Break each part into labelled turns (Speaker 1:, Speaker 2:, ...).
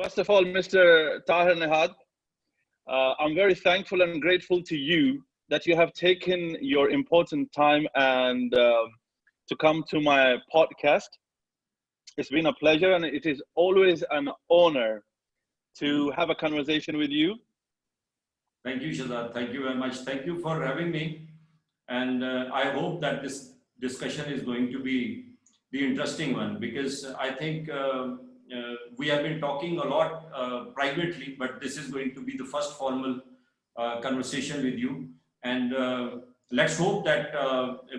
Speaker 1: First of all, Mr. Tahir Nihad, I'm very thankful and grateful to you that you have taken your important time and to come to my podcast. It's been a pleasure, and it is always an honor to have a conversation with you.
Speaker 2: Thank you, Shahzad. Thank you very much. Thank you for having me. And I hope that this discussion is going to be the interesting one, because I think we have been talking a lot privately, but this is going to be the first formal conversation with you. And let's hope that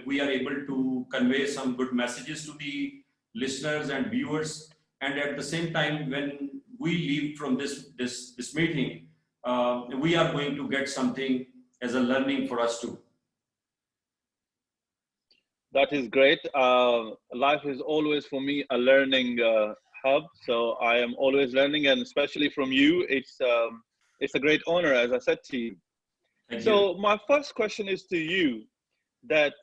Speaker 2: we are able to convey some good messages to the listeners and viewers. And at the same time, when we leave from this meeting, we are going to get something as a learning for us too.
Speaker 1: That is great. Life is always for me a learning hub, so I am always learning, and especially from you, it's a great honor, as I said to you.
Speaker 2: Thank you.
Speaker 1: So my first question is to you: that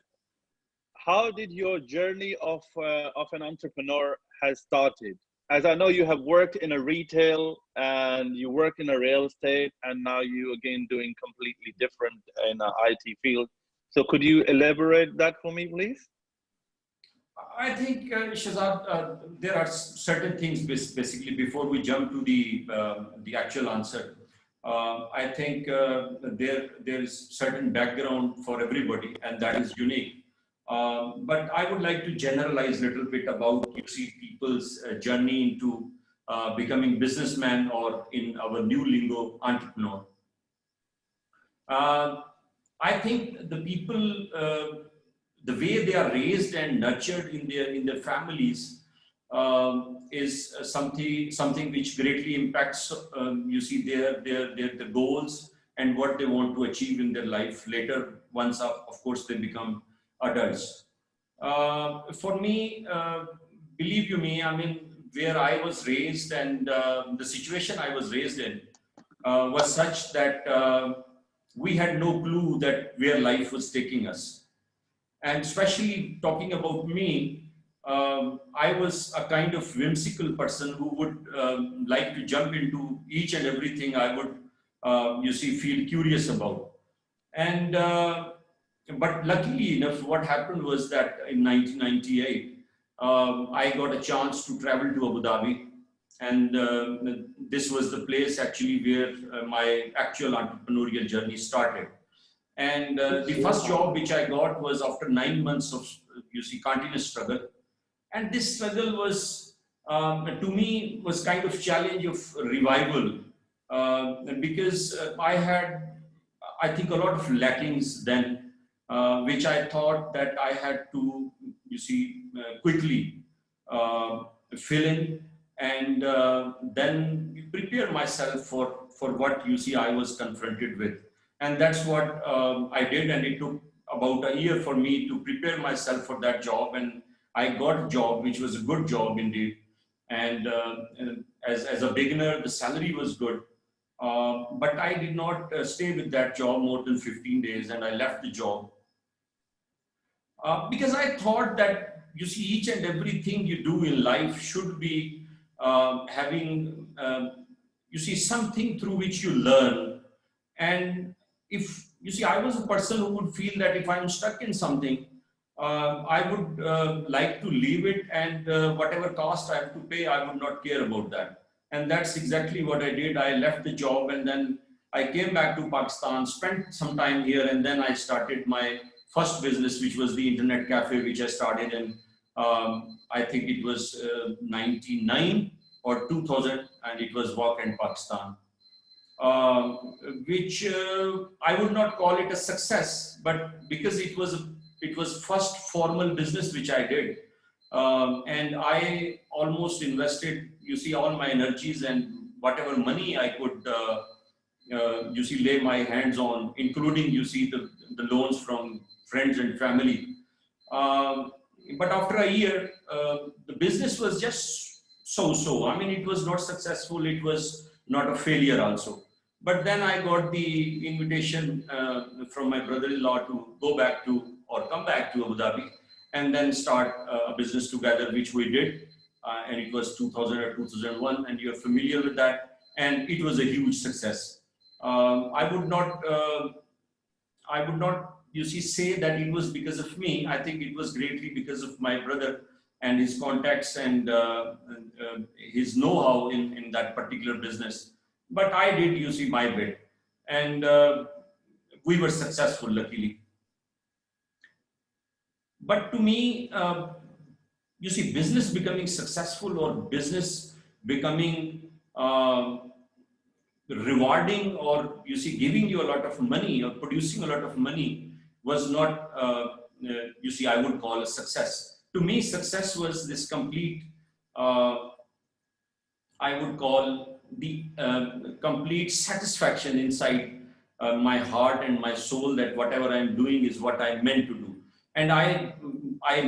Speaker 1: how did your journey of an entrepreneur has started? As I know, you have worked in a retail and you work in a real estate, and now you again doing completely different in a IT field. So could you elaborate that for me, please?
Speaker 2: I think, Shahzad, there are certain things basically before we jump to the actual answer. I think there is certain background for everybody, and that is unique. But I would like to generalize a little bit about people's journey into becoming businessman, or in our new lingo, entrepreneur. I think the people, the way they are raised and nurtured in their families, is something which greatly impacts their goals and what they want to achieve in their life later, once of course they become adults. For me, believe you me, I mean, where I was raised, and the situation I was raised in was such that we had no clue that where life was taking us. And especially talking about me, I was a kind of whimsical person who would like to jump into each and everything I would, feel curious about. And but luckily enough, what happened was that in 1998, I got a chance to travel to Abu Dhabi, and this was the place actually where my actual entrepreneurial journey started. And the first job which I got was after 9 months of, continuous struggle. And this struggle was, to me, was kind of challenge of revival, because I had, I think, a lot of lackings then, which I thought that I had to, quickly fill in, and then prepare myself for what I was confronted with. And that's what I did, and it took about a year for me to prepare myself for that job. And I got a job, which was a good job indeed. And as a beginner, the salary was good. But I did not stay with that job more than 15 days, and I left the job. Because I thought that, each and everything you do in life should be having, something through which you learn. And if, I was a person who would feel that if I'm stuck in something, I would like to leave it, and whatever cost I have to pay, I would not care about that. And that's exactly what I did. I left the job, and then I came back to Pakistan, spent some time here, and then I started my first business, which was the internet cafe, which I started in, I think it was 99 or 2000, and it was Walk in Pakistan. Which I would not call it a success, but because it was first formal business which I did, and I almost invested, all my energies and whatever money I could, lay my hands on, including, the loans from friends and family. But after a year, the business was just so. I mean, it was not successful. It was not a failure also. But then I got the invitation from my brother-in-law to go back to, or come back to Abu Dhabi, and then start a business together, which we did. and it was 2000 or 2001, and you're familiar with that, and it was a huge success. I would not, you see, say that it was because of me. I think it was greatly because of my brother and his contacts and his know-how in that particular business. But I did, you see, my bit, and we were successful, luckily. But to me, you see, business becoming successful or business becoming rewarding, or you see, giving you a lot of money or producing a lot of money was not, you see, I would call a success. To me, success was this complete, I would call the complete satisfaction inside my heart and my soul that whatever I'm doing is what I'm meant to do. And I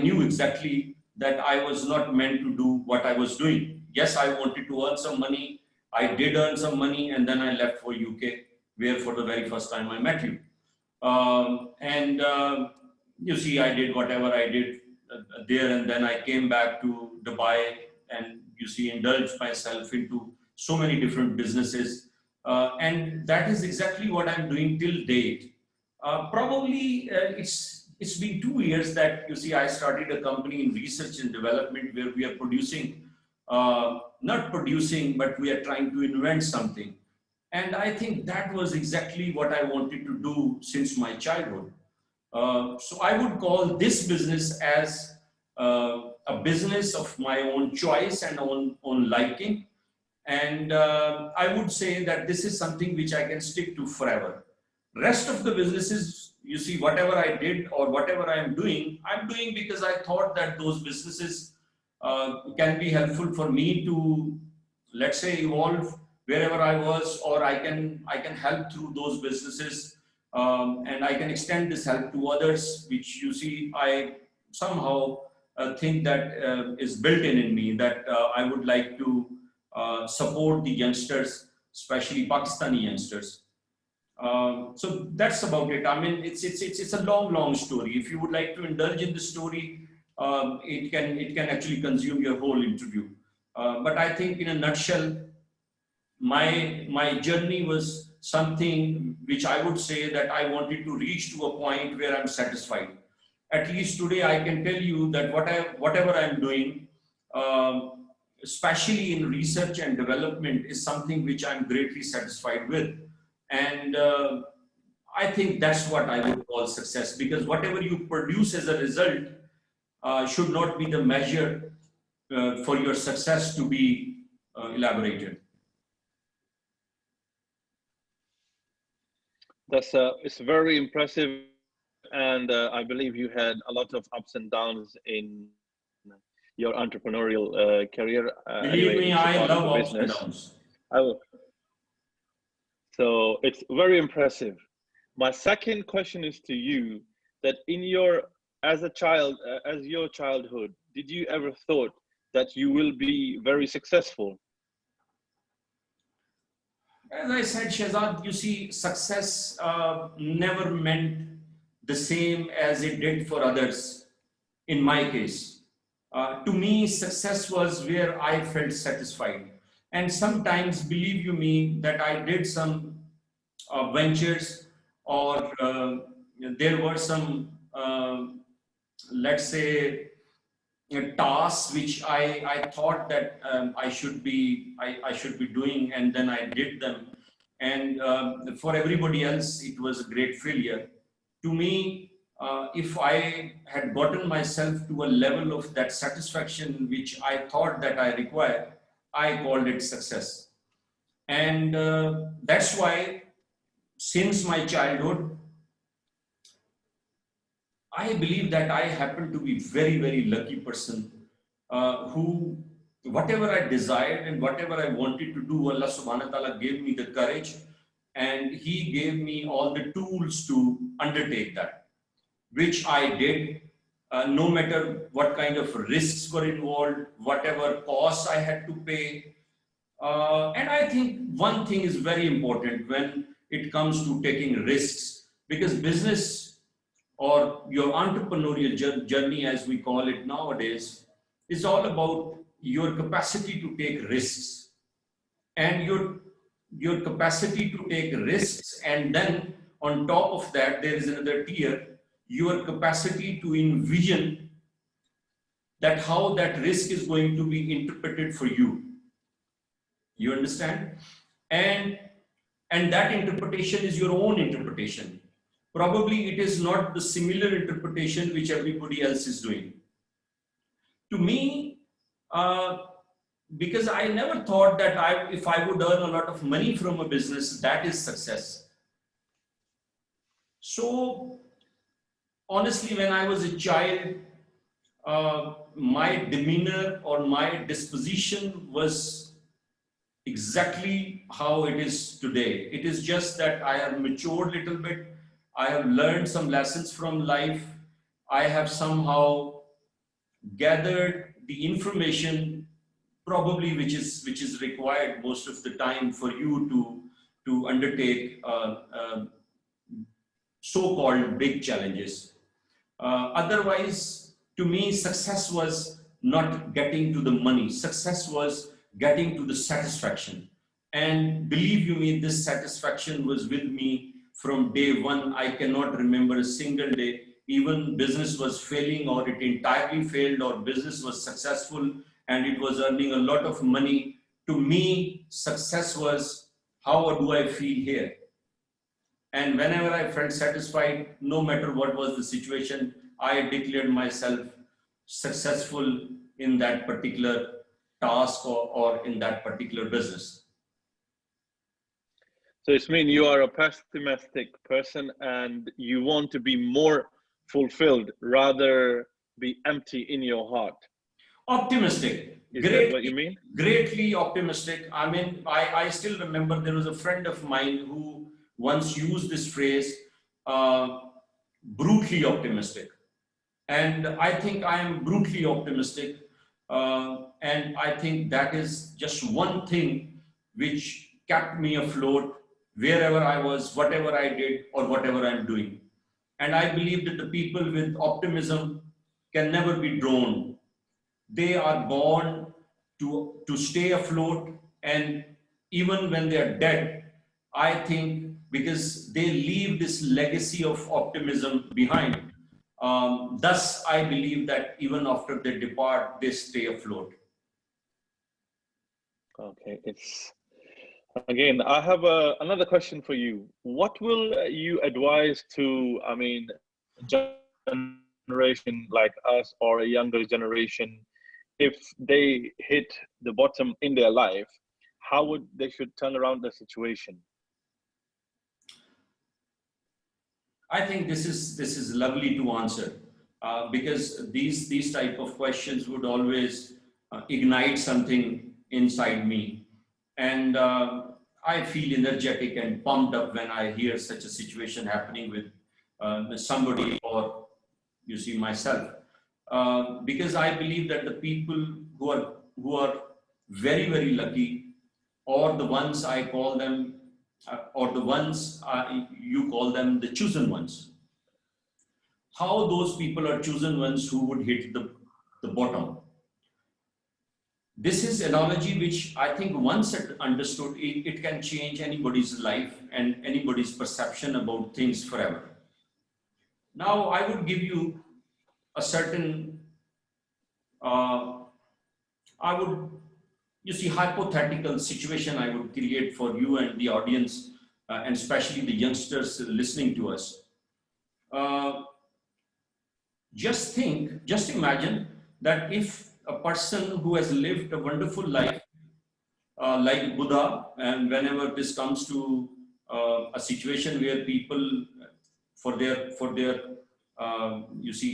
Speaker 2: knew exactly that I was not meant to do what I was doing. Yes, I wanted to earn some money. I did earn some money, and then I left for UK, where for the very first time I met you. You see, I did whatever I did there, and then I came back to Dubai, and you see, indulged myself into so many different businesses. And that is exactly what I'm doing till date. Probably it's been 2 years that, you see, I started a company in research and development where we are producing, not producing, but we are trying to invent something. And I think that was exactly what I wanted to do since my childhood. So I would call this business as a business of my own choice and own liking. And I would say that this is something which I can stick to forever. Rest of the businesses, you see, whatever I did or whatever I'm doing because I thought that those businesses can be helpful for me to, let's say, evolve wherever I was, or I can help through those businesses, and I can extend this help to others, which, you see, I somehow think that is built in me, that I would like to support the youngsters, especially Pakistani youngsters. So that's about it. I mean, it's a long story. If you would like to indulge in the story, it can actually consume your whole interview. But I think, in a nutshell, my journey was something which I would say that I wanted to reach to a point where I'm satisfied. At least today, I can tell you that whatever I'm doing, especially in research and development, is something which I'm greatly satisfied with. And I think that's what I would call success, because whatever you produce as a result should not be the measure for your success to be elaborated.
Speaker 1: It's very impressive, and I believe you had a lot of ups and downs in your entrepreneurial career.
Speaker 2: Believe me, I love ups and downs.
Speaker 1: So it's very impressive. My second question is to you: that as your childhood, did you ever thought that you will be very successful?
Speaker 2: As I said, Shahzad, you see, success never meant the same as it did for others. In my case, to me, success was where I felt satisfied. And sometimes, believe you me, that I did some ventures, or there were some, let's say, tasks which I thought that I should be doing, and then I did them. And for everybody else, it was a great failure. To me, if I had gotten myself to a level of that satisfaction which I thought that I required, I called it success. And that's why, since my childhood, I believe that I happen to be very lucky person who, whatever I desired and whatever I wanted to do, Allah subhanahu wa ta'ala gave me the courage, and He gave me all the tools to undertake that, which I did, no matter what kind of risks were involved, whatever costs I had to pay. And I think one thing is very important when it comes to taking risks, because business, or your entrepreneurial journey, as we call it nowadays, is all about, your capacity to take risks, and your capacity to take risks, and then on top of that there is another tier, your capacity to envision that how that risk is going to be interpreted for you. You understand? And that interpretation is your own interpretation. Probably it is not the similar interpretation which everybody else is doing. To me, because I never thought that if I would earn a lot of money from a business, that is success. So honestly, when I was a child, my demeanor or my disposition was exactly how it is today. It is just that I have matured a little bit. I have learned some lessons from life. I have somehow gathered the information probably which is required most of the time for you to undertake so-called big challenges. Otherwise, to me, success was not getting to the money. Success was getting to the satisfaction. And believe you me, this satisfaction was with me from day one. I cannot remember a single day, even business was failing or it entirely failed or business was successful and it was earning a lot of money. To me, success was, how do I feel here? And whenever I felt satisfied, no matter what was the situation, I declared myself successful in that particular task or in that particular business.
Speaker 1: So it means you are a pessimistic person and you want to be more fulfilled rather be empty in your heart.
Speaker 2: Optimistic.
Speaker 1: Is that what you mean?
Speaker 2: Greatly optimistic. I mean, I still remember there was a friend of mine who once used this phrase, brutally optimistic. And I think I am brutally optimistic. And I think that is just one thing which kept me afloat wherever I was, whatever I did, or whatever I'm doing. And I believe that the people with optimism can never be drawn. They are born to stay afloat, and even when they are dead, I think because they leave this legacy of optimism behind. Thus, I believe that even after they depart, they stay afloat.
Speaker 1: Okay, again, I have another question for you. What will you advise to, generation like us or a younger generation, if they hit the bottom in their life, how would they should turn around the situation?
Speaker 2: I think this is lovely to answer because these type of questions would always ignite something inside me, and I feel energetic and pumped up when I hear such a situation happening with somebody or you see myself, because I believe that the people who are very, very lucky, or the ones I call them, or the ones you call them the chosen ones. How those people are chosen ones who would hit the bottom. This is analogy which I think once understood, it can change anybody's life and anybody's perception about things forever. Now I would give you a certain, hypothetical situation I would create for you and the audience, and especially the youngsters listening to us. Just imagine that if a person who has lived a wonderful life, like Buddha, and whenever this comes to a situation where people, for their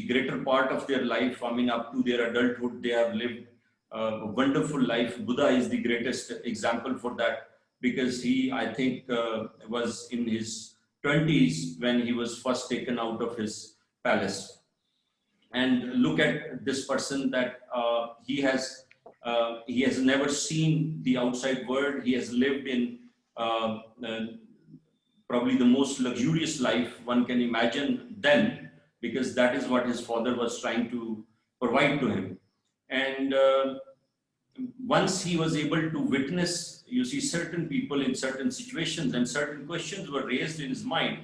Speaker 2: greater part of their life, up to their adulthood, they have lived a wonderful life. Buddha is the greatest example for that, because he, I think, was in his 20s when he was first taken out of his palace. And look at this person that he has never seen the outside world. He has lived in probably the most luxurious life one can imagine then, because that is what his father was trying to provide to him. And once he was able to witness, you see, certain people in certain situations and certain questions were raised in his mind,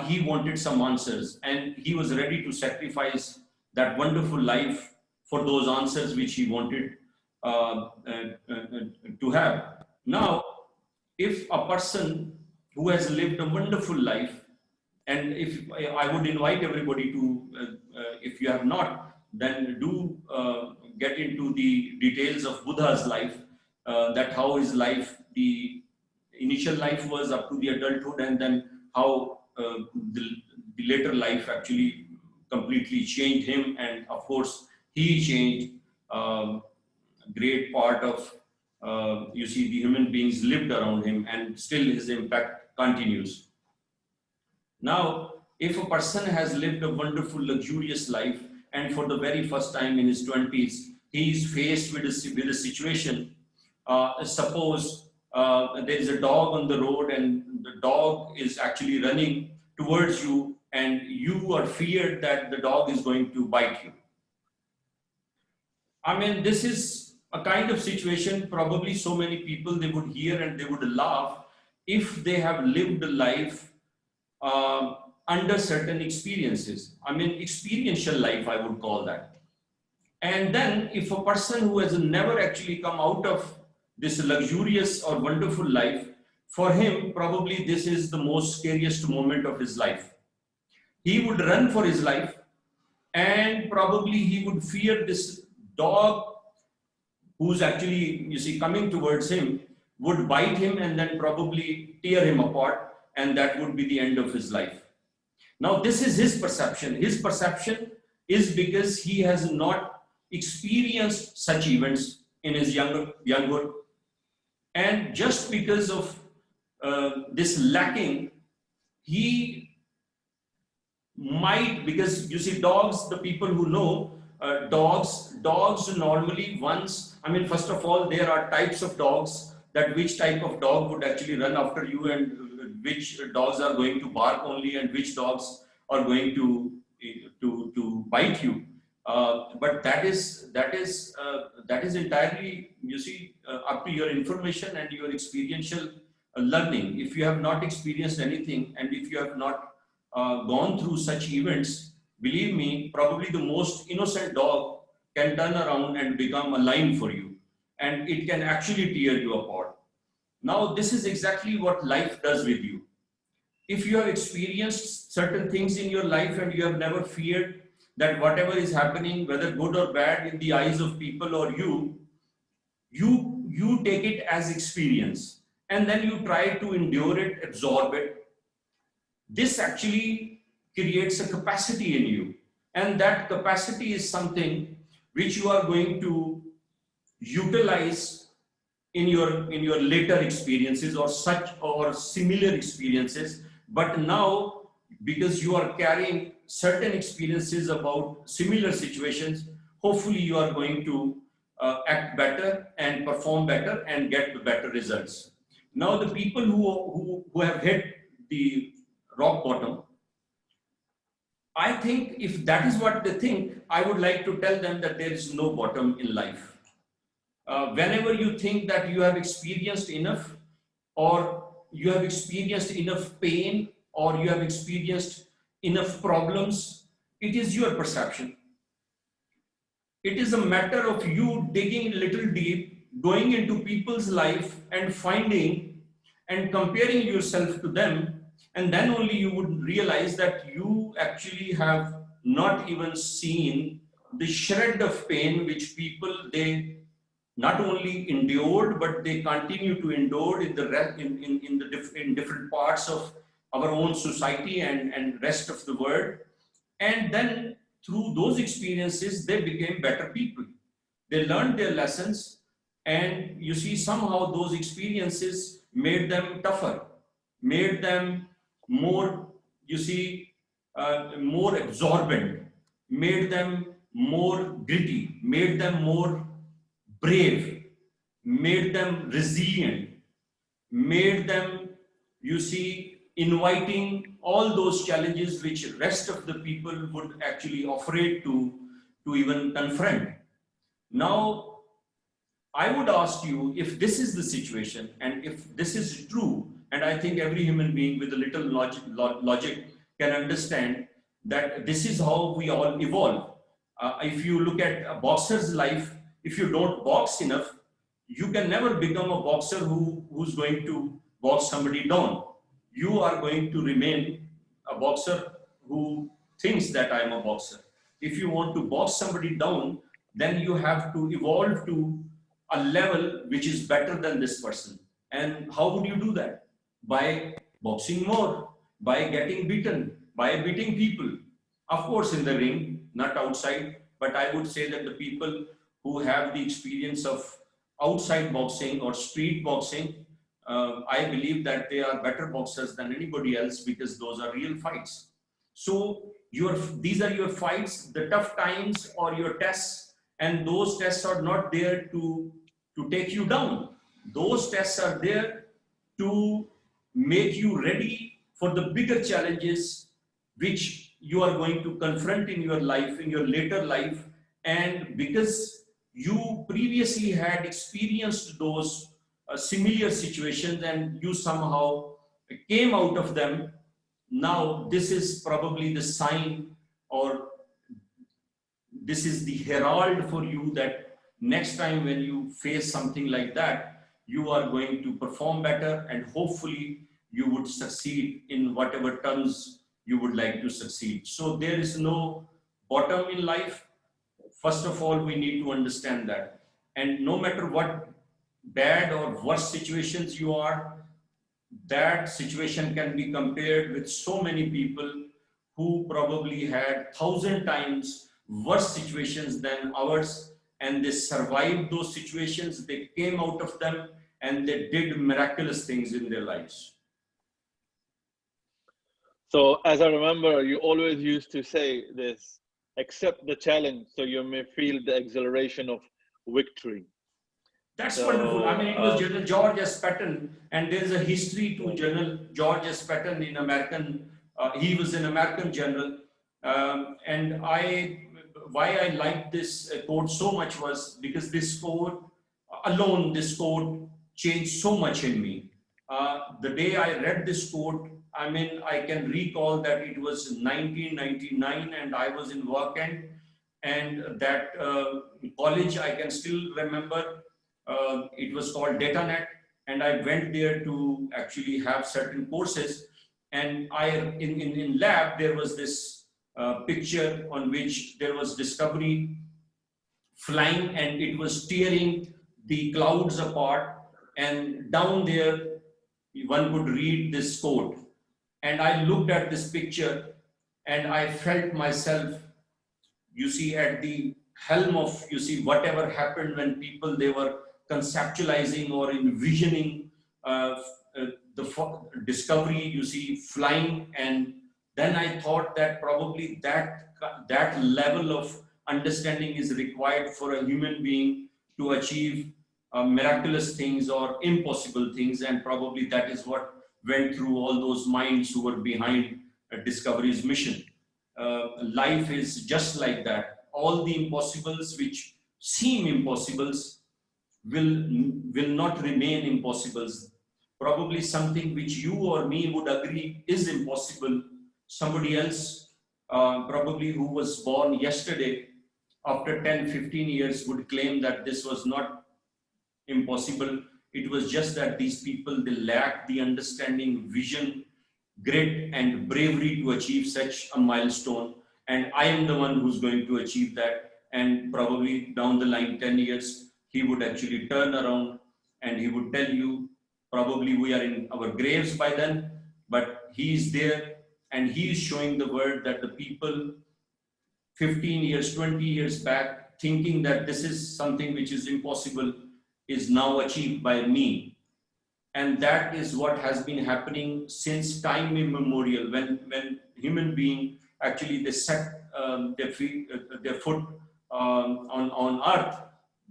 Speaker 2: he wanted some answers, and he was ready to sacrifice that wonderful life for those answers which he wanted to have. Now, if a person who has lived a wonderful life, and if I would invite everybody to, if you have not, then do get into the details of Buddha's life, that how his life, the initial life was up to the adulthood, and then how the later life actually completely changed him, and of course he changed a great part of you see, the human beings lived around him, and still his impact continues. Now, if a person has lived a wonderful, luxurious life, and for the very first time in his 20s, he is faced with a situation, suppose there is a dog on the road, and the dog is actually running towards you, and you are feared that the dog is going to bite you. I mean, this is a kind of situation probably so many people, they would hear and they would laugh if they have lived a life under certain experiences. I mean, experiential life, I would call that. And then if a person who has never actually come out of this luxurious or wonderful life, for him, probably this is the most scariest moment of his life. He would run for his life, and probably he would fear this dog who's actually, you see, coming towards him, would bite him and then probably tear him apart, and that would be the end of his life. Now, this is his perception. His perception is because he has not experienced such events in his younghood. And just because of this lacking, he might, because you see, dogs, the people who know, dogs normally once, I mean, first of all, there are types of dogs, that which type of dog would actually run after you, and which dogs are going to bark only, and which dogs are going to bite you. But that is entirely, you see, up to your information and your experiential learning. If you have not experienced anything, and if you have not gone through such events, believe me, probably the most innocent dog can turn around and become a lion for you, and it can actually tear you apart. Now, this is exactly what life does with you. If you have experienced certain things in your life and you have never feared that whatever is happening, whether good or bad in the eyes of people or you take it as experience, and then you try to endure it, absorb it. This actually creates a capacity in you, and that capacity is something which you are going to utilize in your later experiences, or such or similar experiences. But now, because you are carrying certain experiences about similar situations, hopefully you are going to act better and perform better and get the better results. Now, the people who have hit the rock bottom, I think if that is what they think, I would like to tell them that there is no bottom in life. Whenever you think that you have experienced enough, or you have experienced enough pain, or you have experienced enough problems, it is your perception. It is a matter of you digging a little deep, going into people's life and finding and comparing yourself to them, and then only you would realize that you actually have not even seen the shred of pain which people, they not only endured, but they continue to endure in different parts of our own society and rest of the world. And then through those experiences, they became better people. They learned their lessons, and you see, somehow those experiences made them tougher, made them more, you see, more absorbent, made them more gritty, made them more brave, made them resilient, made them, you see, inviting all those challenges which rest of the people would actually afraid to even confront. Now, I would ask you, if this is the situation and if this is true, and I think every human being with a little logic can understand that this is how we all evolve. If you look at a boxer's life, if you don't box enough, you can never become a boxer who's going to box somebody down. You are going to remain a boxer who thinks that I am a boxer. If you want to box somebody down, then you have to evolve to a level which is better than this person. And how would you do that? By boxing more, by getting beaten, by beating people. Of course, in the ring, not outside, but I would say that the people who have the experience of outside boxing or street boxing, I believe that they are better boxers than anybody else, because those are real fights. So these are your fights, the tough times or your tests, and those tests are not there to take you down. Those tests are there to make you ready for the bigger challenges which you are going to confront in your life, in your later life. And because you previously had experienced those similar situations and you somehow came out of them, now this is probably the sign, or this is the herald for you, that next time when you face something like that, you are going to perform better, and hopefully you would succeed in whatever terms you would like to succeed. So there is no bottom in life. First of all, we need to understand that. And no matter what bad or worse situations you are, that situation can be compared with so many people who probably had 1,000 times worse situations than ours, and they survived those situations, they came out of them, and they did miraculous things in their lives.
Speaker 1: So as I remember, you always used to say this: accept the challenge so you may feel the exhilaration of victory.
Speaker 2: That's wonderful. I mean, it was General George S. Patton, and there's a history to General George S. Patton in American. He was an American general, and why I liked this quote so much was because this quote alone, this quote changed so much in me. The day I read this quote, I mean, I can recall that it was 1999, and I was in work end, and that college I can still remember. It was called DataNet, and I went there to actually have certain courses. And in lab, there was this picture on which there was Discovery flying, and it was tearing the clouds apart. And down there, one could read this quote. And I looked at this picture, and I felt myself, you see, at the helm of, you see, whatever happened when people, they were conceptualizing or envisioning the Discovery, you see, flying. And then I thought that probably that level of understanding is required for a human being to achieve miraculous things or impossible things, and probably that is what went through all those minds who were behind Discovery's mission. Life is just like that. All the impossibles which seem impossibles will not remain impossibles. Probably something which you or me would agree is impossible, somebody else probably who was born yesterday, after 10-15 years, would claim that this was not impossible. It was just that these people, they lacked the understanding, vision, grit and bravery to achieve such a milestone. And I am the one who's going to achieve that. And probably down the line, 10 years, he would actually turn around and he would tell you, probably we are in our graves by then, but he is there and he is showing the world that the people 15 years, 20 years back, thinking that this is something which is impossible, is now achieved by me. And that is what has been happening since time immemorial. When human being actually they set their foot on earth,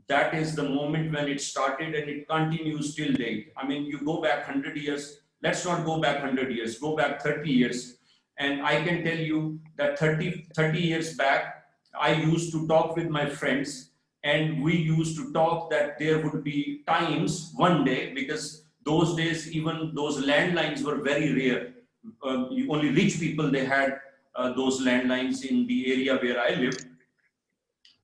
Speaker 2: that is the moment when it started, and it continues till date. I mean, you go back 100 years, let's not go back 100 years, go back 30 years. And I can tell you that 30 years back, I used to talk with my friends, And we used to talk that there would be times one day, because those days even those landlines were very rare. Only rich people, they had those landlines in the area where I lived.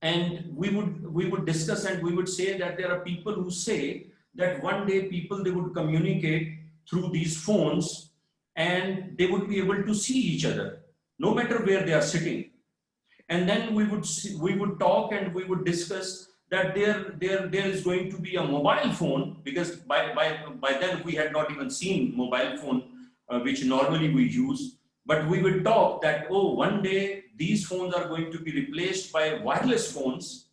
Speaker 2: And we would discuss, and we would say that there are people who say that one day people, they would communicate through these phones, and they would be able to see each other no matter where they are sitting. And then we would talk, and we would discuss that there is going to be a mobile phone, because by then we had not even seen mobile phone, which normally we use. But we would talk that, oh, one day these phones are going to be replaced by wireless phones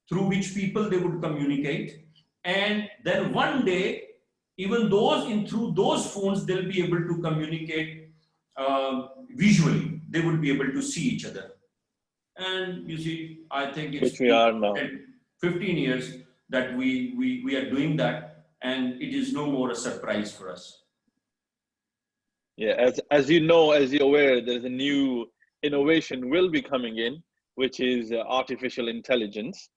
Speaker 2: through which people, they would communicate. And then one day, even through those phones, they'll be able to communicate visually. They would be able to see each other. And you see, I think it's
Speaker 1: Which we are now.
Speaker 2: 15 years that we are doing that, and it is no more a surprise for us.
Speaker 1: Yeah, as you know, as you're aware, there's a new innovation will be coming in, which is artificial intelligence.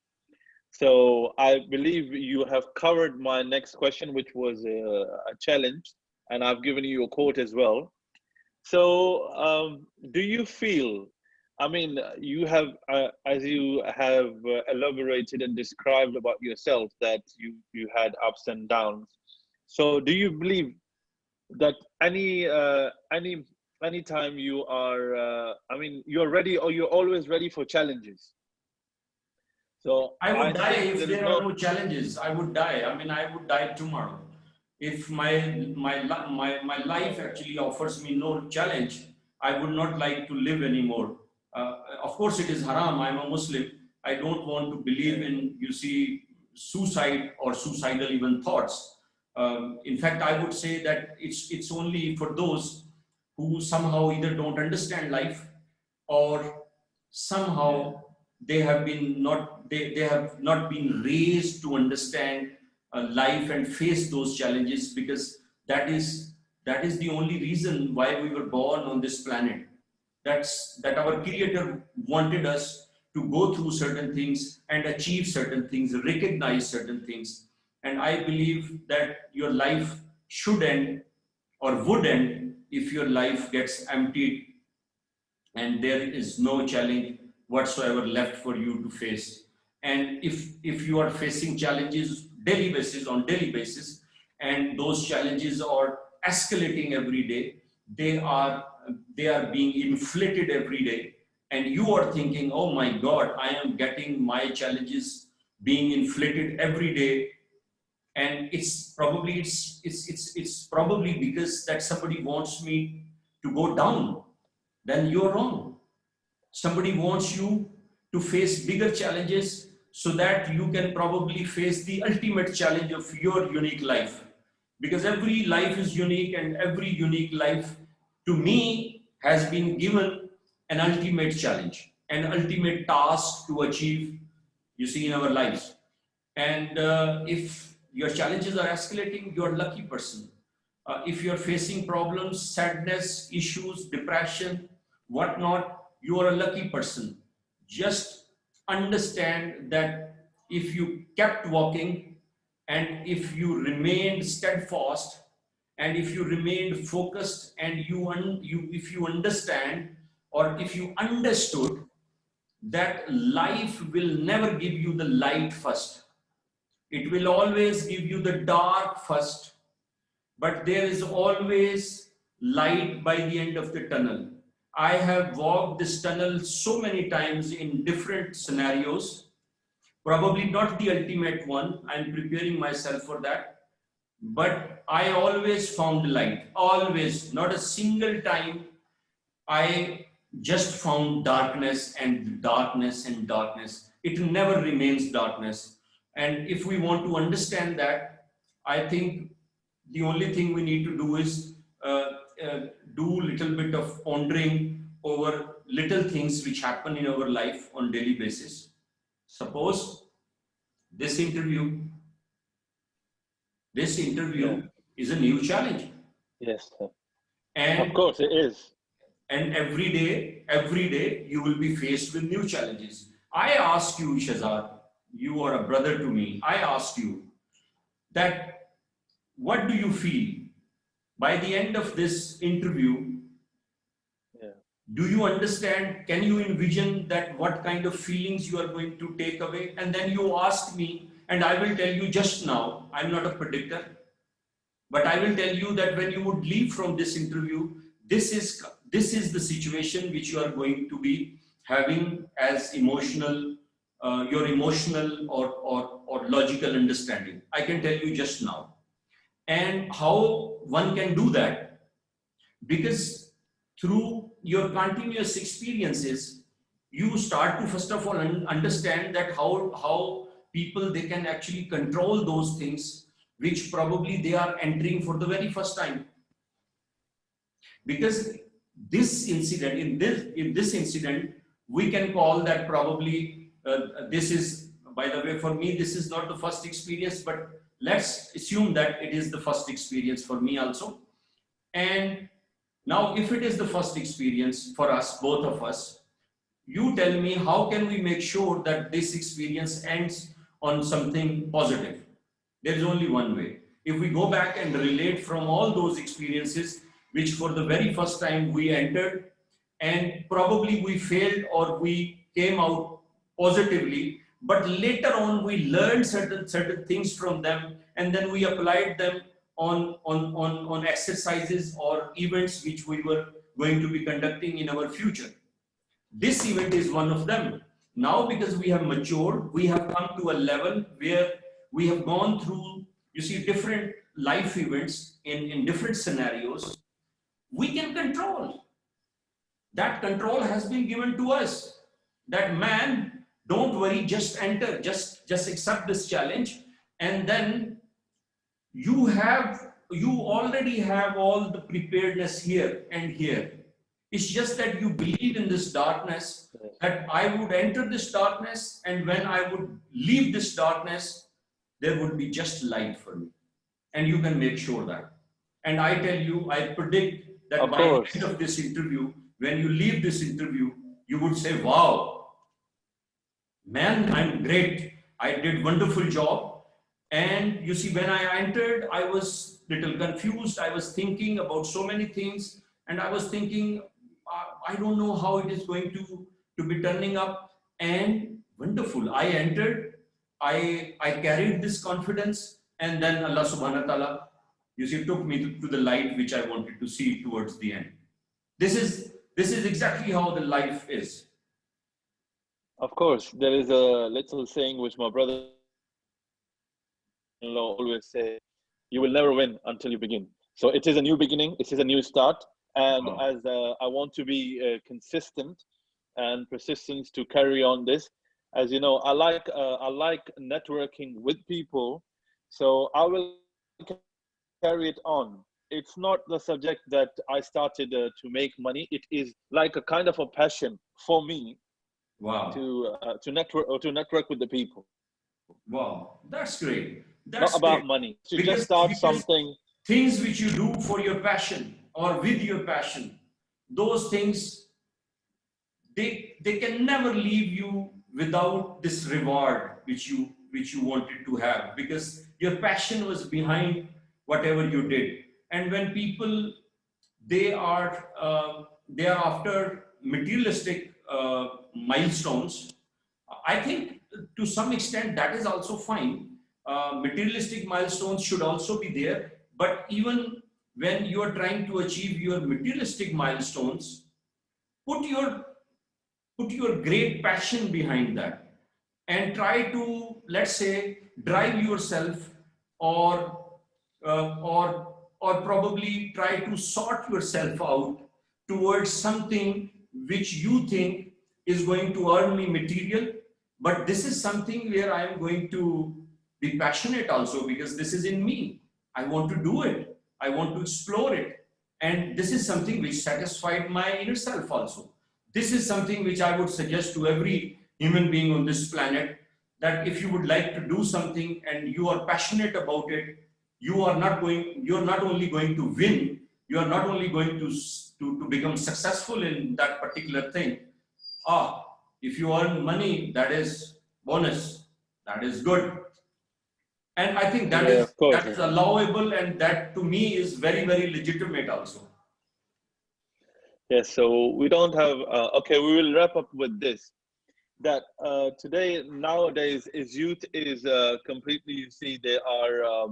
Speaker 1: So I believe you have covered my next question, which was a challenge, and I've given you a quote as well. So do you feel, I mean, you have, as you have elaborated and described about yourself, that you had ups and downs. So do you believe that any time you are, I mean, you're ready, or you're always ready for challenges? So
Speaker 2: I would die
Speaker 1: think
Speaker 2: if there are no challenges. I would die. I mean, I would die tomorrow. If my life actually offers me no challenge, I would not like to live anymore. Of course, it is haram. I'm a Muslim. I don't want to believe in, you see, suicide or suicidal even thoughts. In fact, I would say that it's only for those who somehow either don't understand life, or somehow they have not been raised to understand life and face those challenges, because that is the only reason why we were born on this planet. That our creator wanted us to go through certain things and achieve certain things, recognize certain things. And I believe that your life should end, or would end, if your life gets emptied and there is no challenge whatsoever left for you to face. And if you are facing challenges on daily basis, and those challenges are escalating every day, they are being inflated every day, and you are thinking, oh my God, I am getting my challenges being inflated every day, and it's probably because that somebody wants me to go down, then you're wrong. Somebody wants you to face bigger challenges so that you can probably face the ultimate challenge of your unique life. Because every life is unique, and every unique life, to me, has been given an ultimate challenge, an ultimate task to achieve, you see, in our lives. And if your challenges are escalating, you're a lucky person. If you're facing problems, sadness, issues, depression, whatnot, you are a lucky person. Just understand that if you kept walking, and if you remained steadfast, and if you remained focused, and if you understand, or if you understood that life will never give you the light first. It will always give you the dark first, but there is always light by the end of the tunnel. I have walked this tunnel so many times in different scenarios, probably not the ultimate one. I'm preparing myself for that. But I always found light, always, not a single time I just found darkness and darkness and darkness. It never remains darkness. And if we want to understand that, I think the only thing we need to do is do a little bit of pondering over little things which happen in our life on daily basis. Suppose this interview is a new challenge.
Speaker 1: Yes,
Speaker 2: And
Speaker 1: of course it is.
Speaker 2: And every day you will be faced with new challenges. I ask you, Shahzad, you are a brother to me. I asked you that what do you feel by the end of this interview?
Speaker 1: Yeah.
Speaker 2: Do you understand? Can you envision that what kind of feelings you are going to take away? And then you asked me, and I will tell you just now, I'm not a predictor, but I will tell you that when you would leave from this interview, this is the situation which you are going to be having as emotional, your emotional or logical understanding. I can tell you just now. And how one can do that, because through your continuous experiences, you start to first of all understand that how people, they can actually control those things which probably they are entering for the very first time. Because this incident, in this incident, we can call that probably this is, by the way, for me this is not the first experience, but let's assume that it is the first experience for me also. And now if it is the first experience for us, both of us, you tell me, how can we make sure that this experience ends on something positive? There is only one way. If we go back and relate from all those experiences, which for the very first time we entered, and probably we failed or we came out positively, but later on we learned certain things from them, and then we applied them on exercises or events which we were going to be conducting in our future. This event is one of them. Now, because we have matured, we have come to a level where we have gone through, you see, different life events in different scenarios. We can control. That control has been given to us. That, man, don't worry, just enter, just accept this challenge, and then you already have all the preparedness here and here. It's just that you believe in this darkness, that I would enter this darkness, and when I would leave this darkness, there would be just light for me. And you can make sure that. And I tell you, I predict that by the end of this interview, when you leave this interview, you would say, wow, man, I'm great. I did wonderful job. And you see, when I entered, I was a little confused. I was thinking about so many things, and I was thinking, I don't know how it is going to be turning up. And wonderful, I entered, I carried this confidence, and then Allah subhanahu wa ta'ala, you see, took me to the light which I wanted to see towards the end. This is exactly how the life is.
Speaker 1: Of course, there is a little saying which my brother-in-law always say, you will never win until you begin. So it is a new beginning, it is a new start. And as I want to be consistent and persistent to carry on this, as you know, I like networking with people, so I will carry it on. It's not the subject that I started to make money. It is like a kind of a passion for me.
Speaker 2: Wow.
Speaker 1: To network with the people.
Speaker 2: Wow, that's great. That's
Speaker 1: not about
Speaker 2: great.
Speaker 1: money. To just start something.
Speaker 2: Things which you do for your passion or with your passion, those things, they can never leave you without this reward which you wanted to have, because your passion was behind whatever you did. And when people, they are after materialistic milestones, I think to some extent that is also fine. Materialistic milestones should also be there, but even when you are trying to achieve your materialistic milestones, put your great passion behind that, and try to, let's say, drive yourself, or probably try to sort yourself out towards something which you think is going to earn me material, but this is something where I am going to be passionate also, because this is in me. I want to do it. I want to explore it. And this is something which satisfied my inner self also. This is something which I would suggest to every human being on this planet, that if you would like to do something and you are passionate about it, you are not only going to win, you are not only going to become successful in that particular thing. If you earn money, that is bonus. That is good. And I think that
Speaker 1: Yeah,
Speaker 2: is
Speaker 1: of course.
Speaker 2: that is allowable, and that to me is very, very legitimate also.
Speaker 1: Yes, so we don't have, okay, we will wrap up with this. That today, nowadays, is youth is completely, you see, they are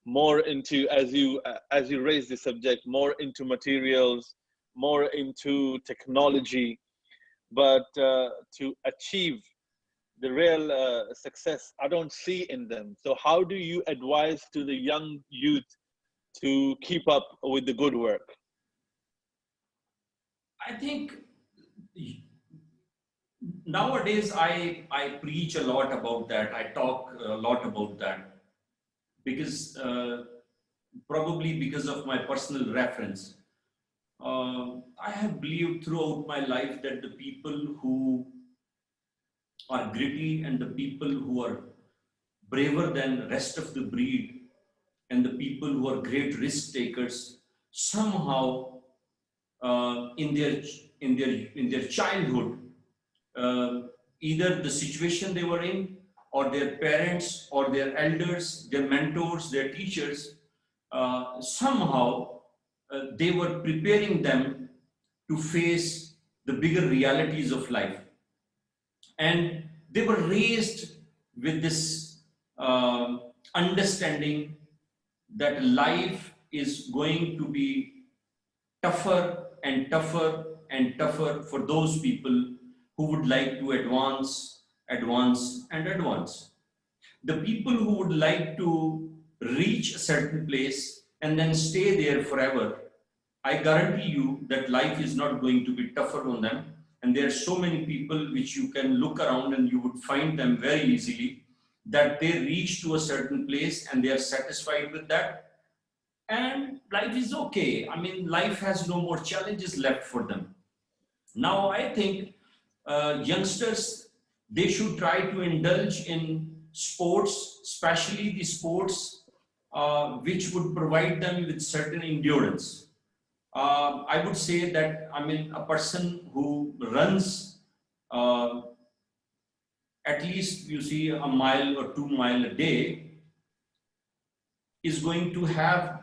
Speaker 1: more into, as you raise the subject, more into materials, more into technology, but to achieve the real success, I don't see in them. So how do you advise to the young youth to keep up with the good work?
Speaker 2: I think nowadays I preach a lot about that. I talk a lot about that because probably because of my personal reference. I have believed throughout my life that the people who are gritty and the people who are braver than rest of the breed and the people who are great risk takers somehow in their childhood, uh, either the situation they were in or their parents or their elders, their mentors, their teachers, somehow they were preparing them to face the bigger realities of life. And they were raised with this understanding that life is going to be tougher and tougher and tougher for those people who would like to advance, advance, and advance. The people who would like to reach a certain place and then stay there forever, I guarantee you that life is not going to be tougher on them. And there are so many people which you can look around and you would find them very easily that they reach to a certain place and they are satisfied with that. And life is okay. I mean, life has no more challenges left for them. Now, I think youngsters, they should try to indulge in sports, especially the sports which would provide them with certain endurance. I would say that, I mean, a person who runs uh, at least, you see, a mile or 2 mile a day is going to have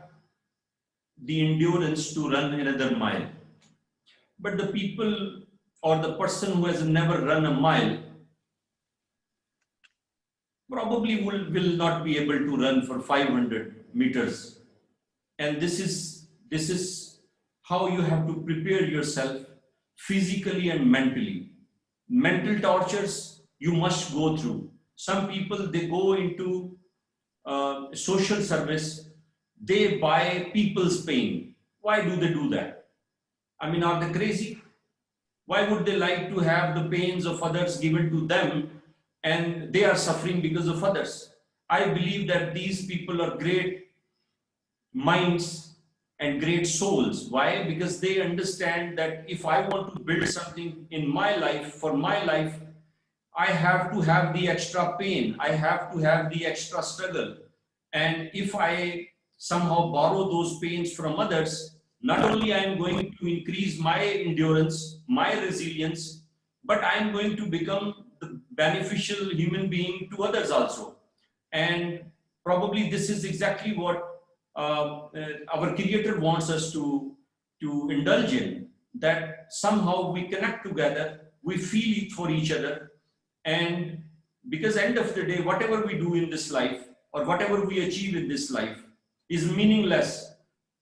Speaker 2: the endurance to run another mile. But the people or the person who has never run a mile probably will not be able to run for 500 meters. And this is how you have to prepare yourself physically and mentally. Mental tortures you must go through. Some people, they go into social service, they buy people's pain. Why do they do that? I mean, are they crazy? Why would they like to have the pains of others given to them and they are suffering because of others? I believe that these people are great minds and great souls. Why? Because they understand that if I want to build something in my life, for my life, I have to have the extra pain. I have to have the extra struggle. And if I somehow borrow those pains from others, not only I am going to increase my endurance, my resilience, but I am going to become the beneficial human being to others also. And probably this is exactly what our creator wants us to indulge in, that somehow we connect together, we feel it for each other. And because end of the day, whatever we do in this life or whatever we achieve in this life is meaningless.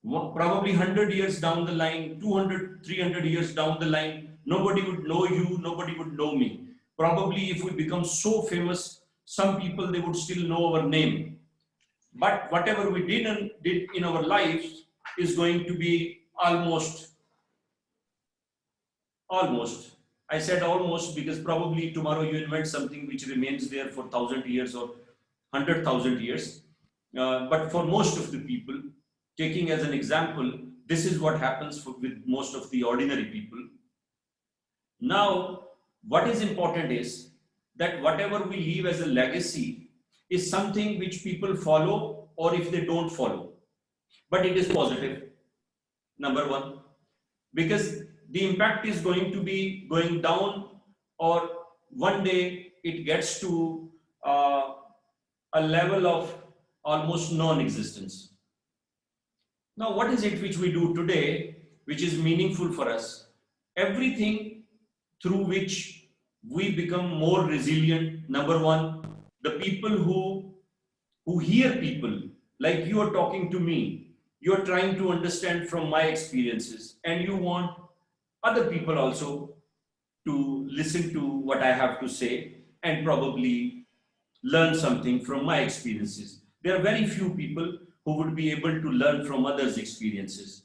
Speaker 2: Probably 100 years down the line, 200, 300 years down the line, nobody would know you, nobody would know me. Probably if we become so famous, some people, they would still know our name. But whatever we did in our lives is going to be almost. I said almost because probably tomorrow you invent something which remains there for 1,000 years or 100,000 years. But for most of the people, taking as an example, this is what happens with most of the ordinary people. Now, what is important is that whatever we leave as a legacy is something which people follow or if they don't follow. But it is positive, number one, because the impact is going to be going down, or one day it gets to uh, a level of almost non-existence. Now, what is it which we do today, which is meaningful for us? Everything through which we become more resilient. Number one, the people who hear people, like you are talking to me, you are trying to understand from my experiences, and you want other people also to listen to what I have to say and probably learn something from my experiences. There are very few people who would be able to learn from others' experiences.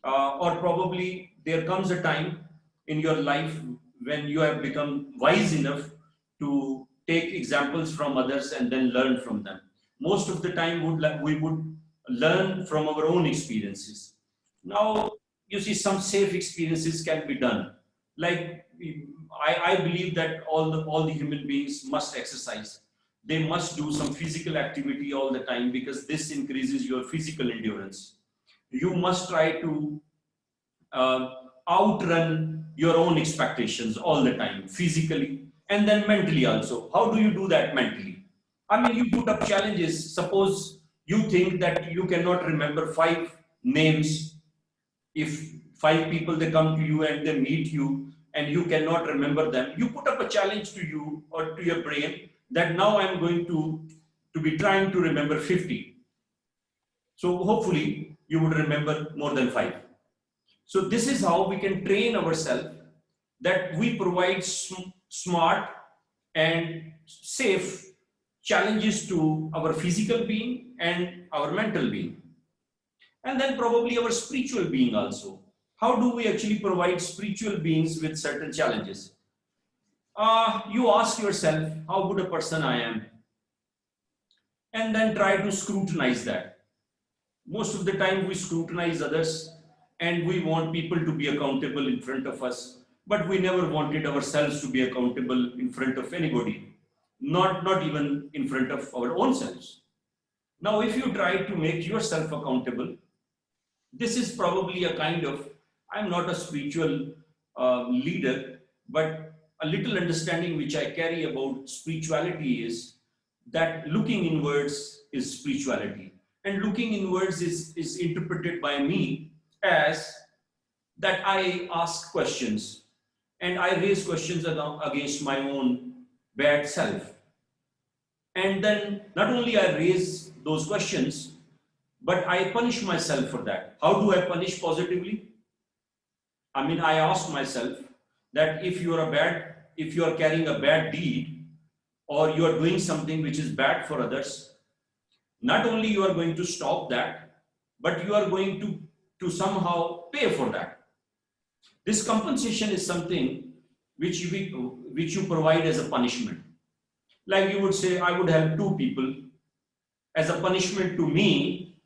Speaker 2: Or probably there comes a time in your life when you have become wise enough to take examples from others and then learn from them. Most of the time we would learn from our own experiences. Now, you see, some safe experiences can be done. Like, I believe that all the human beings must exercise. They must do some physical activity all the time because this increases your physical endurance. You must try to uh, outrun your own expectations all the time, physically and then mentally also. How do you do that mentally? I mean, you put up challenges. Suppose you think that you cannot remember 5 names. If 5 people they come to you and they meet you and you cannot remember them, you put up a challenge to you or to your brain that now I'm going to be trying to remember 50. So hopefully you would remember more than 5. So this is how we can train ourselves, that we provide smart and safe challenges to our physical being and our mental being. And then probably our spiritual being also. How do we actually provide spiritual beings with certain challenges? You ask yourself how good a person I am, and then try to scrutinize that. Most of the time we scrutinize others and we want people to be accountable in front of us, but we never wanted ourselves to be accountable in front of anybody, not even in front of our own selves. Now, if you try to make yourself accountable, this is probably a kind of, I'm not a spiritual leader, but a little understanding which I carry about spirituality is that looking inwards is spirituality. And looking inwards is interpreted by me as that I ask questions and I raise questions against my own bad self. And then not only I raise those questions, but I punish myself for that. How do I punish positively? I mean, I ask myself that if you are carrying a bad deed or you are doing something which is bad for others, not only you are going to stop that, but you are going to somehow pay for that. This compensation is something which you provide as a punishment. Like you would say, I would help 2 people as a punishment to me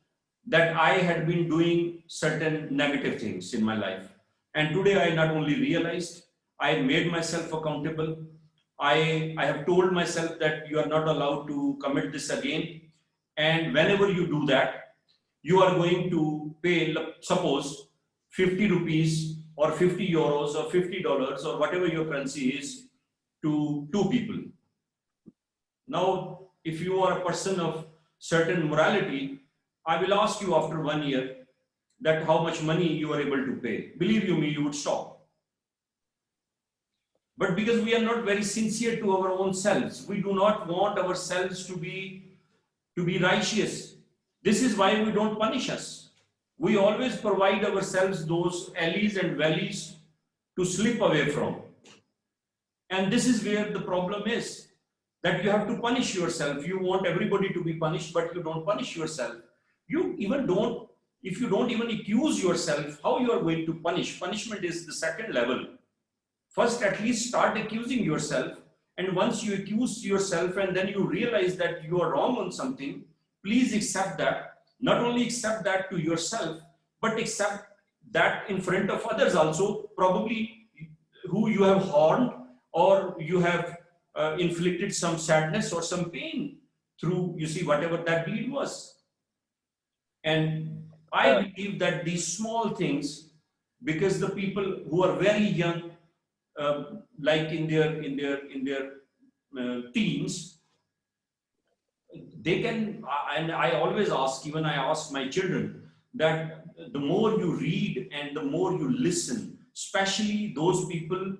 Speaker 2: that I had been doing certain negative things in my life. And today I not only realized, I made myself accountable. I have told myself that you are not allowed to commit this again. And whenever you do that, you are going to pay, suppose, 50 rupees or 50 euros or $50 or whatever your currency is to 2 people. Now, if you are a person of certain morality, I will ask you after 1 year that how much money you are able to pay. Believe you me, you would stop. But because we are not very sincere to our own selves, we do not want ourselves to be righteous. This is why we don't punish us. We always provide ourselves those alleys and valleys to slip away from. And this is where the problem is, that you have to punish yourself. You want everybody to be punished, but you don't punish yourself. You even don't, if you don't even accuse yourself, how you are going to punish? Punishment is the second level. First, at least start accusing yourself. And once you accuse yourself and then you realize that you are wrong on something, please accept that. Not only accept that to yourself, but accept that in front of others also, probably who you have harmed or you have inflicted some sadness or some pain through, you see, whatever that deed was. And I believe that these small things, because the people who are very young, like in their teens, they can, and I always ask, even I ask my children, that the more you read and the more you listen, especially those people,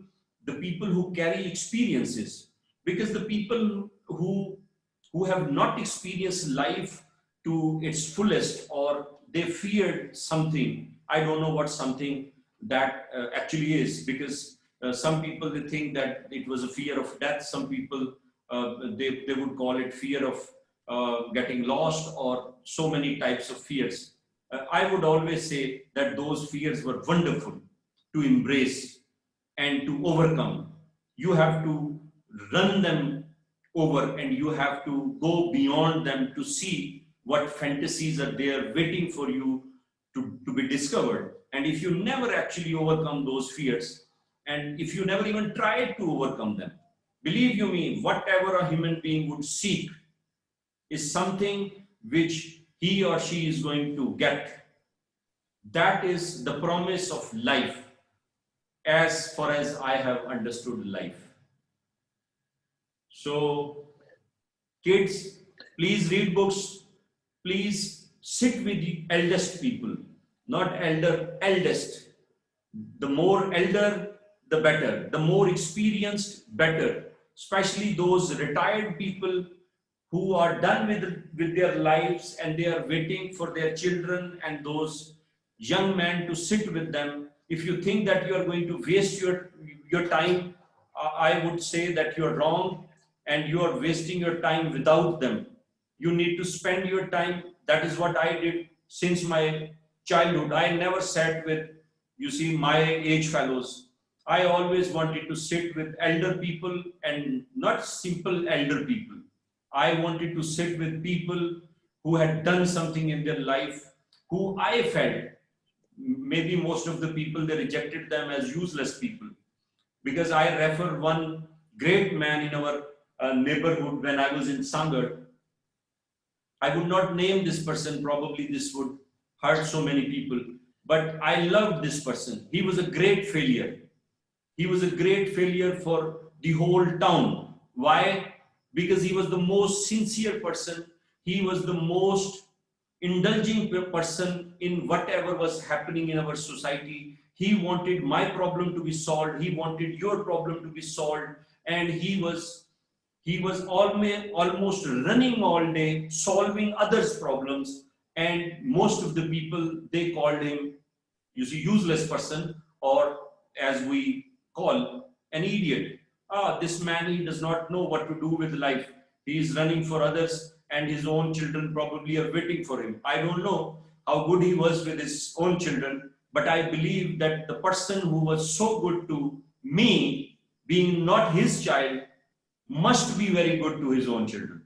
Speaker 2: the people who carry experiences, because the people who have not experienced life to its fullest, or they feared something, I don't know what something that actually is, because some people, they think that it was a fear of death. Some people, they would call it fear of getting lost, or so many types of fears. I would always say that those fears were wonderful to embrace and to overcome. You have to run them over, and you have to go beyond them to see what fantasies are there waiting for you to be discovered. And if you never actually overcome those fears, and if you never even try to overcome them, believe you me, whatever a human being would seek is something which he or she is going to get. That is the promise of life, as far as I have understood life. So, kids, please read books. Please sit with the eldest people, not elder, eldest. The more elder, the better. The more experienced, better. Especially those retired people who are done with their lives, and they are waiting for their children and those young men to sit with them. If you think that you are going to waste your time, I would say that you are wrong, and you are wasting your time without them. You need to spend your time. That is what I did since my childhood. I never sat with, you see, my age fellows. I always wanted to sit with elder people, and not simple elder people. I wanted to sit with people who had done something in their life, who I felt, maybe most of the people, they rejected them as useless people. Because I refer one great man in our neighborhood when I was in Sangat. I would not name this person, probably this would hurt so many people, but I loved this person. He was a great failure. He was a great failure for the whole town. Why? Because he was the most sincere person. He was the most indulging person in whatever was happening in our society. He wanted my problem to be solved. He wanted your problem to be solved. And he was almost running all day, solving others' problems. And most of the people, they called him, you see, useless person, or as we call, an idiot. This man, he does not know what to do with life. He is running for others, and his own children probably are waiting for him. I don't know how good he was with his own children, but I believe that the person who was so good to me, being not his child, must be very good to his own children.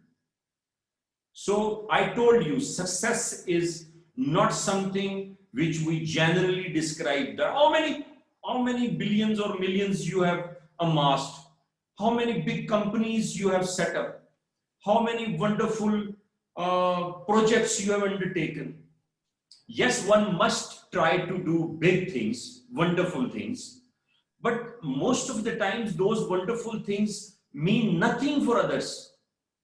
Speaker 2: So I told you, success is not something which we generally describe. That how many billions or millions you have amassed, how many big companies you have set up, how many wonderful projects you have undertaken. Yes, one must try to do big things, wonderful things, but most of the times those wonderful things mean nothing for others.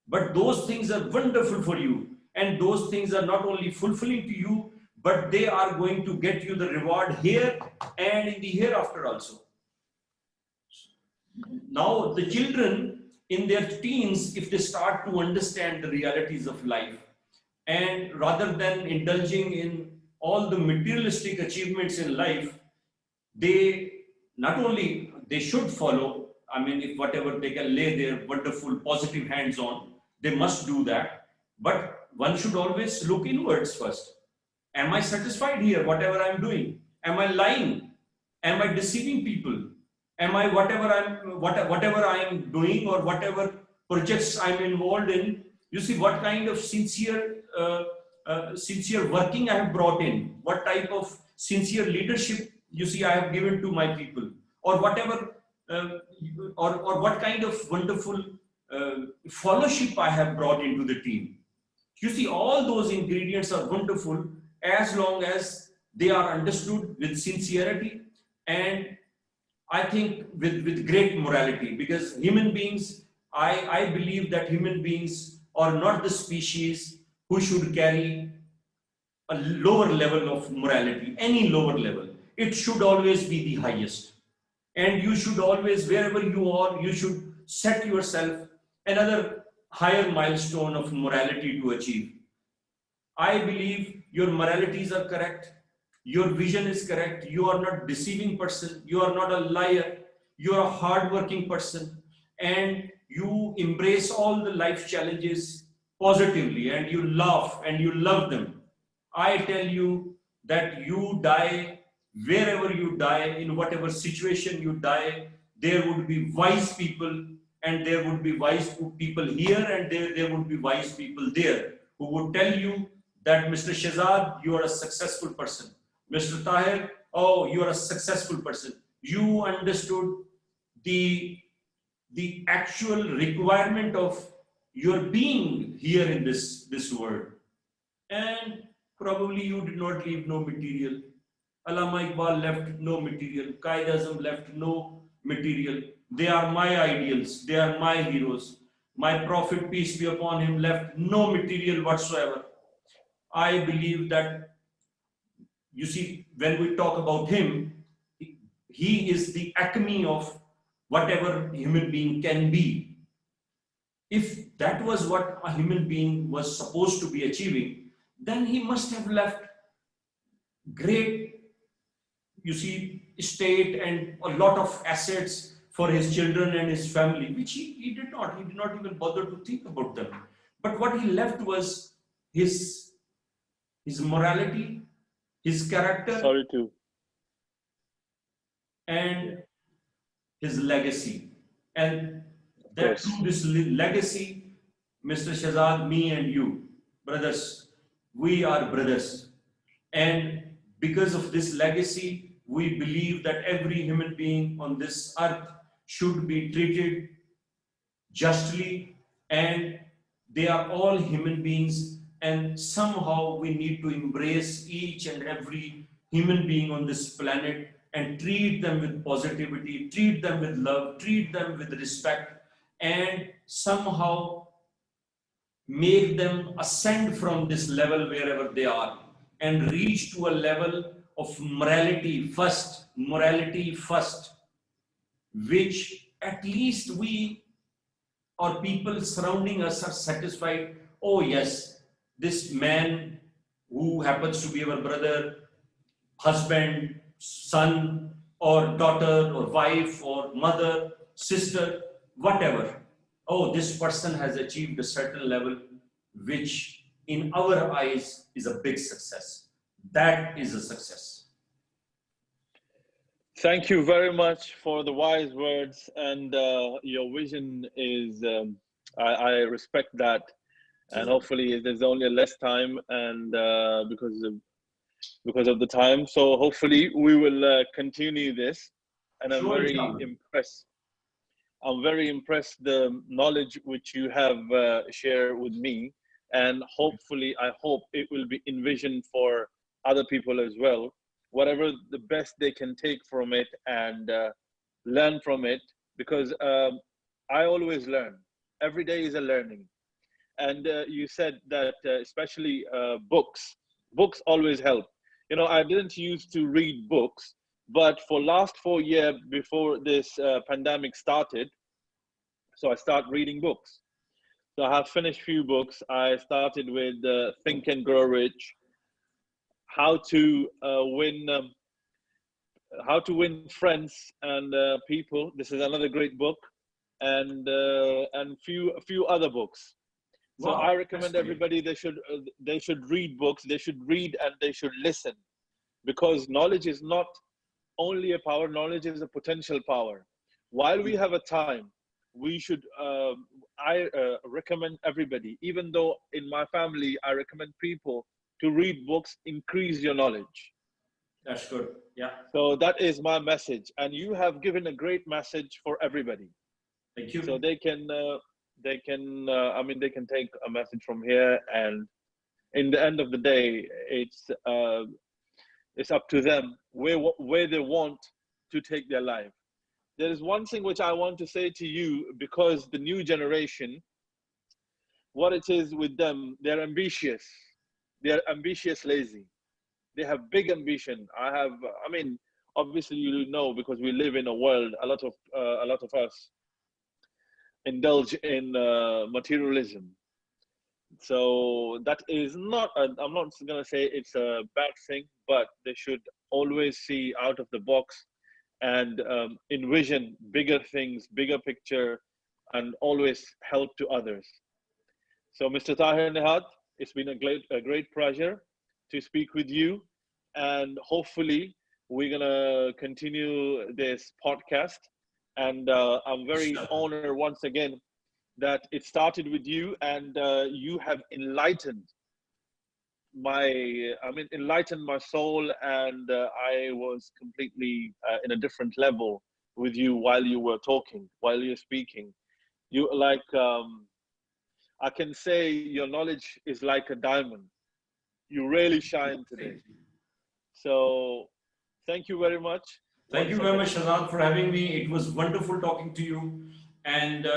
Speaker 2: But those things are wonderful for you, and those things are not only fulfilling to you, but they are going to get you the reward here and in the hereafter also. Now, the children in their teens, if they start to understand the realities of life, and rather than indulging in all the materialistic achievements in life, they not only, they should follow, I mean, if whatever they can lay their wonderful positive hands on, they must do that. But one should always look inwards first. Am I satisfied here, whatever I'm doing? Am I lying? Am I deceiving people? Am I, whatever I am doing, or whatever projects I'm involved in, you see what kind of sincere working I have brought in, what type of sincere leadership, you see, I have given to my people, or whatever, or what kind of wonderful fellowship I have brought into the team. You see, all those ingredients are wonderful as long as they are understood with sincerity, and I think with great morality, because human beings, I believe that human beings or not the species who should carry a lower level of morality, any lower level. It should always be the highest. And you should always, wherever you are, you should set yourself another higher milestone of morality to achieve. I believe your moralities are correct. Your vision is correct. You are not deceiving person. You are not a liar. You are a hardworking person. And you embrace all the life challenges positively, and you laugh and you love them. I tell you that you die, wherever you die, in whatever situation you die, there would be wise people, and there would be wise people here, and there would be wise people there, who would tell you that Mr. Shahzad, you are a successful person. Mr. Tahir, oh, you are a successful person. You understood the actual requirement of your being here in this world. And probably you did not leave no material. Allama Iqbal left no material. Qaid Azam left no material. They are my ideals. They are my heroes. My Prophet, peace be upon him, left no material whatsoever. I believe that, you see, when we talk about him, he is the acme of whatever human being can be. If that was what a human being was supposed to be achieving, then he must have left great, you see, estate and a lot of assets for his children and his family, which he did not. He did not even bother to think about them. But what he left was his morality, his character,
Speaker 1: Sorry to.
Speaker 2: and his legacy. And that through this legacy, Mr. Shahzad, me and you, brothers, we are brothers. And because of this legacy, we believe that every human being on this earth should be treated justly, and they are all human beings, and somehow we need to embrace each and every human being on this planet and treat them with positivity, treat them with love, treat them with respect, and somehow make them ascend from this level wherever they are and reach to a level of morality first, which at least we or people surrounding us are satisfied. Oh yes, this man who happens to be our brother, husband, son, or daughter, or wife, or mother, sister, whatever. Oh, this person has achieved a certain level, which in our eyes is a big success. That is a success.
Speaker 1: Thank you very much for the wise words, and your vision is, I respect that. And hopefully there's only less time, and because of the time. So hopefully we will continue this. And I'm very impressed. I'm very impressed the knowledge which you have shared with me, and hopefully I hope it will be envisioned for other people as well. Whatever the best they can take from it and learn from it, because I always learn. Every day is a learning. And you said that especially books always help. You know, I didn't used to read books, but for last 4 years before this pandemic started, so I started reading books. So I have finished few books. I started with Think and Grow Rich, how to win friends and people. This is another great book, and few other books. So
Speaker 2: Wow,
Speaker 1: I recommend everybody they should read books. They should read and they should listen, because knowledge is not only a power. Knowledge is a potential power. While we have a time, we should. I recommend everybody, even though in my family I recommend people to read books, increase your knowledge.
Speaker 2: That's good. Yeah.
Speaker 1: So that is my message, and you have given a great message for everybody.
Speaker 2: Thank you.
Speaker 1: So they can I mean, they can take a message from here, and in the end of the day, it's up to them where they want to take their life. There is one thing which I want to say to you, because the new generation, what it is with them, they're ambitious. They're ambitious, lazy. They have big ambition. I mean, obviously you know, because we live in a world, a lot of us indulge in materialism. So that is not, I'm not going to say it's a bad thing, but they should always see out of the box and envision bigger things, bigger picture, and always help to others. So, Mr. Tahir Nihad, it's been a great pleasure to speak with you, and hopefully we're gonna continue this podcast. And I'm very honored once again that it started with you, and you have enlightened enlightened my soul, and I was completely in a different level with you while you were talking, while you're speaking. You like, I can say your knowledge is like a diamond. You really shine today. So thank you very much.
Speaker 2: Thank you very much, Shahzad, for having me. It was wonderful talking to you. And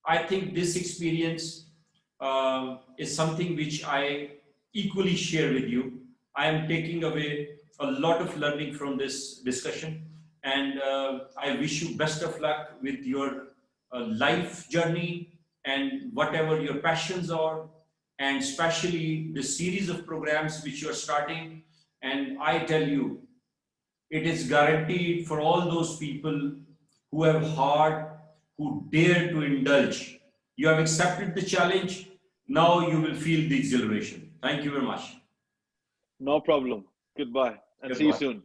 Speaker 2: I think this experience is something which I equally share with you. I am taking away a lot of learning from this discussion. And I wish you best of luck with your life journey and whatever your passions are, and especially the series of programs which you are starting. And I tell you, it is guaranteed for all those people who have heart, who dare to indulge. You have accepted the challenge. Now you will feel the exhilaration. Thank you very much.
Speaker 1: No problem. Goodbye, and see you
Speaker 2: Goodbye.
Speaker 1: soon.